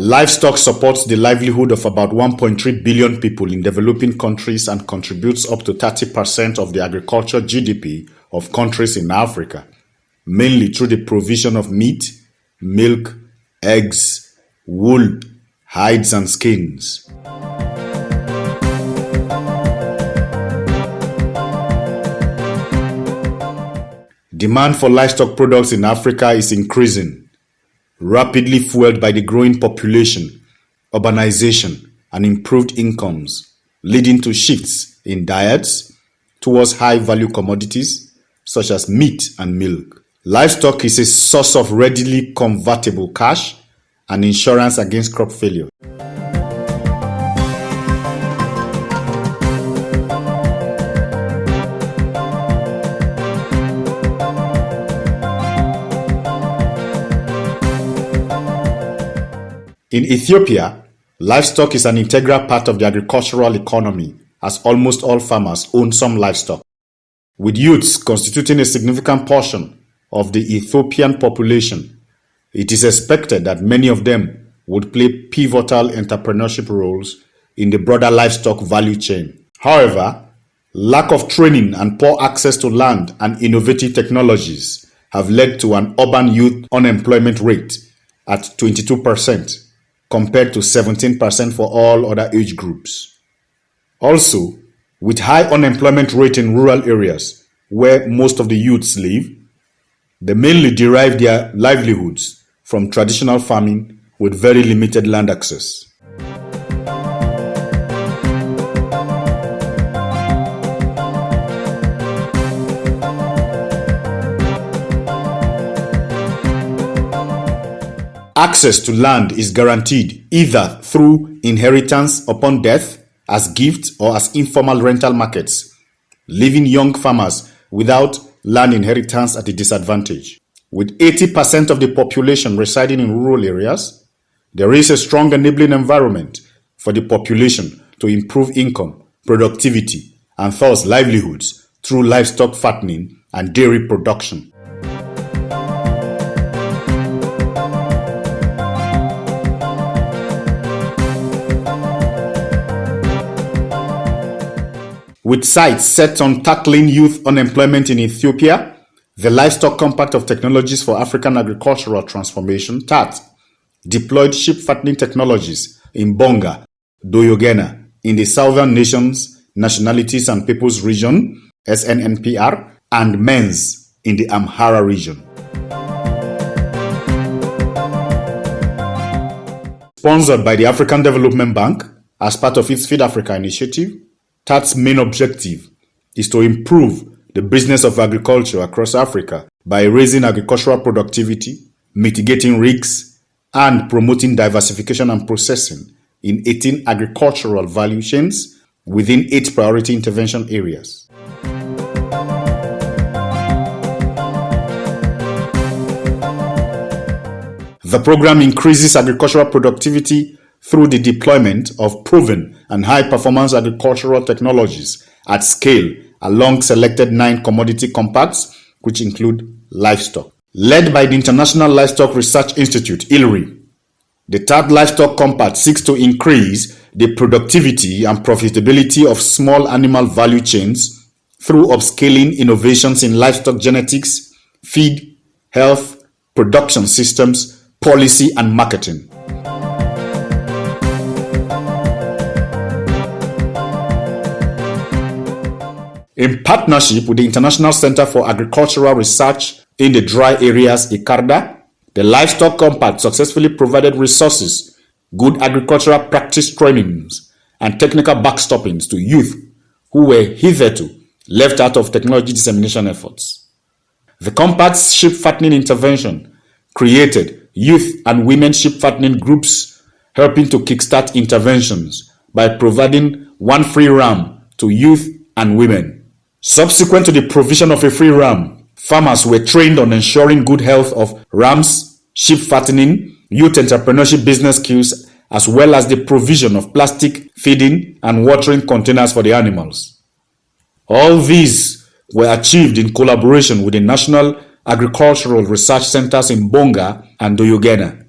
Livestock supports the livelihood of about 1.3 billion people in developing countries and contributes up to 30% of the agriculture GDP of countries in Africa, mainly through the provision of meat, milk, eggs, wool, hides and skins. Demand for livestock products in Africa is increasing, rapidly fueled by the growing population, urbanization, and improved incomes, leading to shifts in diets towards high-value commodities such as meat and milk. Livestock is a source of readily convertible cash and insurance against crop failure. In Ethiopia, livestock is an integral part of the agricultural economy, as almost all farmers own some livestock. With youths constituting a significant portion of the Ethiopian population, it is expected that many of them would play pivotal entrepreneurship roles in the broader livestock value chain. However, lack of training and poor access to land and innovative technologies have led to an urban youth unemployment rate at 22%. Compared to 17% for all other age groups. Also, with high unemployment rate in rural areas where most of the youths live, they mainly derive their livelihoods from traditional farming with very limited land access. Access to land is guaranteed either through inheritance upon death, as gift, or as informal rental markets, leaving young farmers without land inheritance at a disadvantage. With 80% of the population residing in rural areas, there is a strong enabling environment for the population to improve income, productivity, and thus livelihoods through livestock fattening and dairy production. With sights set on tackling youth unemployment in Ethiopia, the Livestock Compact of Technologies for African Agricultural Transformation, TAAT, deployed sheep fattening technologies in Bonga, Doyogena, in the Southern Nations, Nationalities and Peoples region, SNNPR, and Menz in the Amhara region. Sponsored by the African Development Bank as part of its Feed Africa initiative, TAAT's main objective is to improve the business of agriculture across Africa by raising agricultural productivity, mitigating risks, and promoting diversification and processing in 18 agricultural value chains within 8 priority intervention areas. The program increases agricultural productivity through the deployment of proven and high-performance agricultural technologies at scale along selected 9 commodity compacts, which include livestock. Led by the International Livestock Research Institute, ILRI, the TAAT Livestock Compact seeks to increase the productivity and profitability of small animal value chains through upscaling innovations in livestock genetics, feed, health, production systems, policy, and marketing. In partnership with the International Center for Agricultural Research in the Dry Areas, ICARDA, the Livestock Compact successfully provided resources, good agricultural practice trainings, and technical backstoppings to youth who were hitherto left out of technology dissemination efforts. The Compact's sheep fattening intervention created youth and women sheep fattening groups, helping to kickstart interventions by providing 1 free ram to youth and women. Subsequent to the provision of a free ram, farmers were trained on ensuring good health of rams, sheep fattening, youth entrepreneurship business skills, as well as the provision of plastic feeding and watering containers for the animals. All these were achieved in collaboration with the National Agricultural Research Centers in Bonga and Doyogena.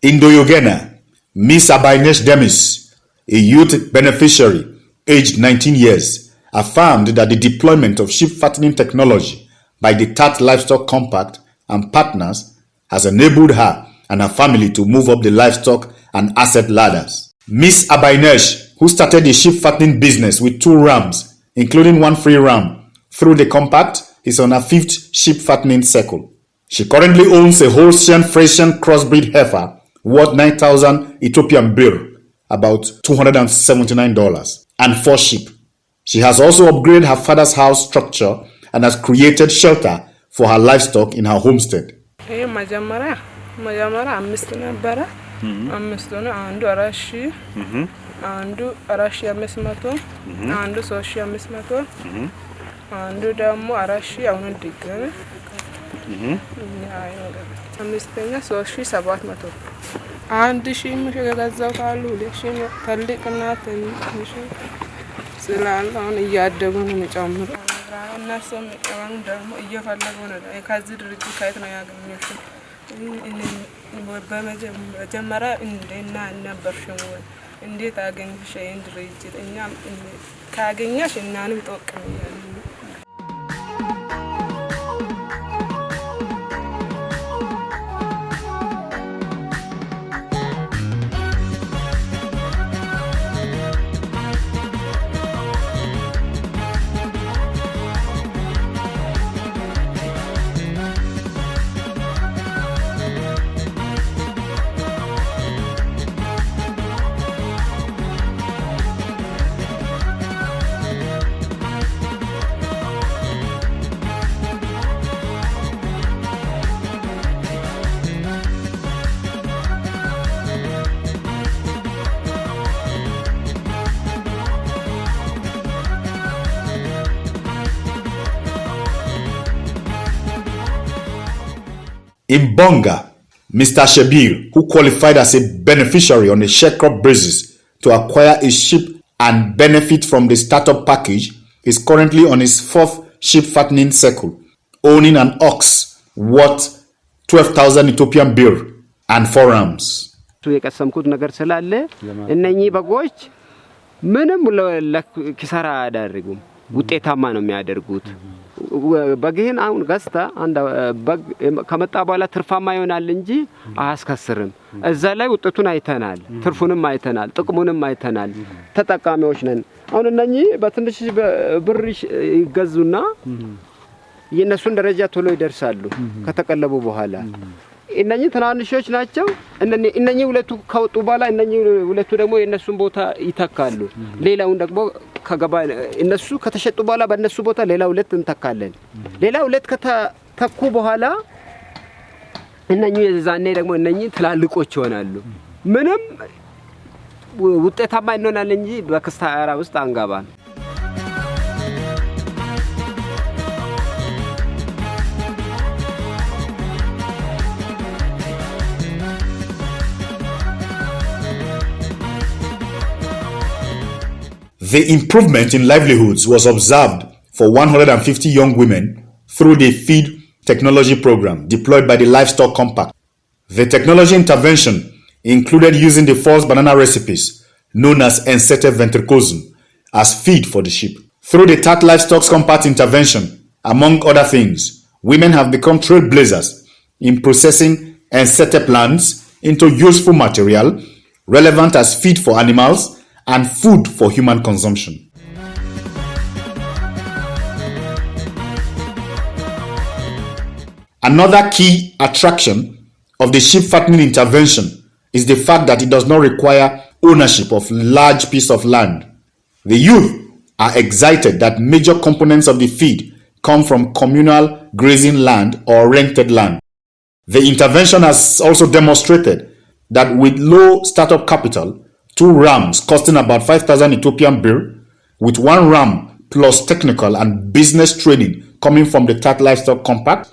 In Doyogena, Miss Abainesh Demis, a youth beneficiary aged 19 years, affirmed that the deployment of sheep fattening technology by the TAAT Livestock Compact and partners has enabled her and her family to move up the livestock and asset ladders. Miss Abainesh, who started the sheep fattening business with 2 rams, including 1 free ram, through the compact, is on her 5th sheep fattening cycle. She currently owns a Holstein Friesian crossbreed heifer worth 9,000 Ethiopian birr, about $279, and 4 sheep. She has also upgraded her father's house structure and has created shelter for her livestock in her homestead. In Bonga, Mr. Shebir, who qualified as a beneficiary on a sharecrop basis to acquire a sheep and benefit from the startup package, is currently on his 4th sheep fattening cycle, owning an ox worth 12,000 Ethiopian birr and 4 rams. የቀሰምኩት ነገር ስላለ እነኚህ በጎች ምንም ለኪሳራ አያደርጉም ውጤታማ ነው የሚያደርጉት በግህን አሁን ገስታ አንድ በግ ከመጣ በኋላ ትርፋማ ይሆናል እንጂ አያስከስርም እዛ ላይ ውጤቱን አይተናል ትርፉንም አይተናል ጥቅሙንም አይተናል ተጠቃሚዎች ነን አሁን እነኚህ በትንሽ ብር ይገዙና የነሱን ደረጃ ቶሎ ይደርሳሉ ከተቀለቡ በኋላ እነኚህ ትናንሾች ናቸው እነኚህ ሁለቱ ከወጡ በኋላ እነኚህ ሁለቱ ደግሞ የነሱን ቦታ ይተካሉ ሌላውን ደግሞ ከገባ እነሱ ከተሸጡ በኋላ በእነሱ ቦታ ሌላ ሁለት እንተካለን ሌላ ሁለት ከተተኩ በኋላ እነኚህ የዛኔ ደግሞ እነኚህ ትላልቆች ይሆናሉ ምንም ውጤታማ እንሆናለን እንጂ በክስታራ ውስጥ አንጋባን The improvement in livelihoods was observed for 150 young women through the feed technology program deployed by the Livestock Compact. The technology intervention included using the false banana recipes known as ensete ventricosun as feed for the sheep. Through the TAAT Livestock Compact intervention, among other things, women have become trailblazers in processing ensete plants into useful material relevant as feed for animals and food for human consumption. Another key attraction of the sheep fattening intervention is the fact that it does not require ownership of large piece of land. The youth are excited that major components of the feed come from communal grazing land or rented land. The intervention has also demonstrated that with low startup capital, 2 rams costing about 5,000 Ethiopian birr, with 1 ram plus technical and business training coming from the TAAT Livestock Compact,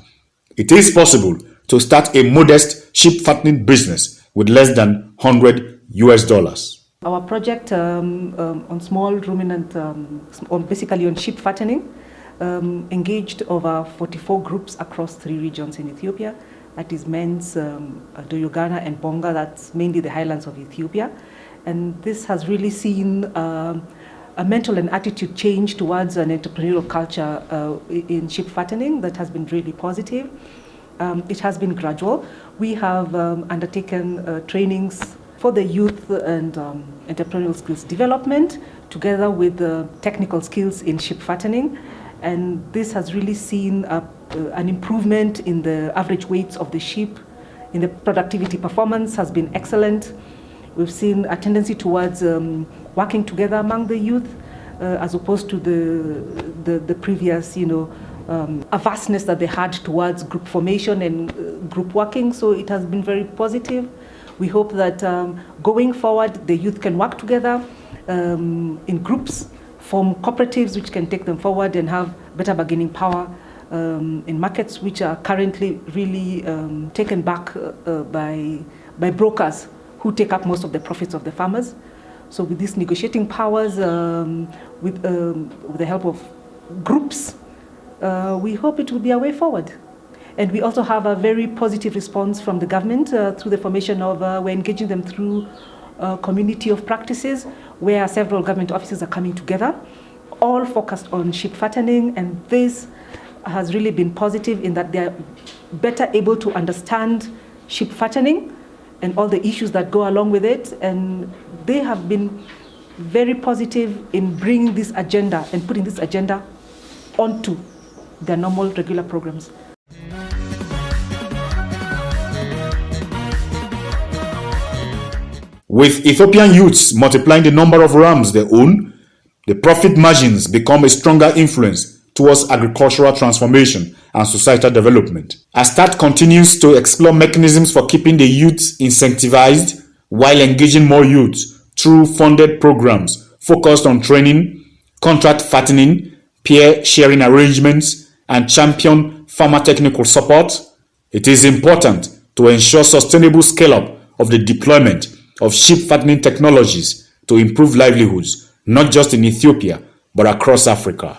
it is possible to start a modest sheep fattening business with less than $100. Our project on small ruminant, basically on sheep fattening, engaged over 44 groups across 3 regions in Ethiopia. that is Menz, Doyogena and Bonga, that's mainly the highlands of Ethiopia. And this has really seen a mental and attitude change towards an entrepreneurial culture in sheep fattening that has been really positive. It has been gradual. We have undertaken trainings for the youth and entrepreneurial skills development together with the technical skills in sheep fattening. And this has really seen an improvement in the average weights of the sheep. In the productivity performance has been excellent. We've seen a tendency towards working together among the youth as opposed to the previous, a vastness that they had towards group formation and group working. So it has been very positive. We hope that going forward, the youth can work together in groups, form cooperatives which can take them forward and have better bargaining power in markets which are currently really taken back by brokers who take up most of the profits of the farmers. So with these negotiating powers, with the help of groups, we hope it will be a way forward. And we also have a very positive response from the government through the formation of, we're engaging them through a community of practices where several government offices are coming together, all focused on sheep fattening. And this has really been positive in that they're better able to understand sheep fattening and all the issues that go along with it. And they have been very positive in bringing this agenda and putting this agenda onto their normal regular programs. With Ethiopian youths multiplying the number of rams they own, the profit margins become a stronger influence towards agricultural transformation and societal development. As TAAT continues to explore mechanisms for keeping the youths incentivized while engaging more youths through funded programs focused on training, contract fattening, peer sharing arrangements, and champion farmer technical support, it is important to ensure sustainable scale-up of the deployment of sheep fattening technologies to improve livelihoods, not just in Ethiopia, but across Africa.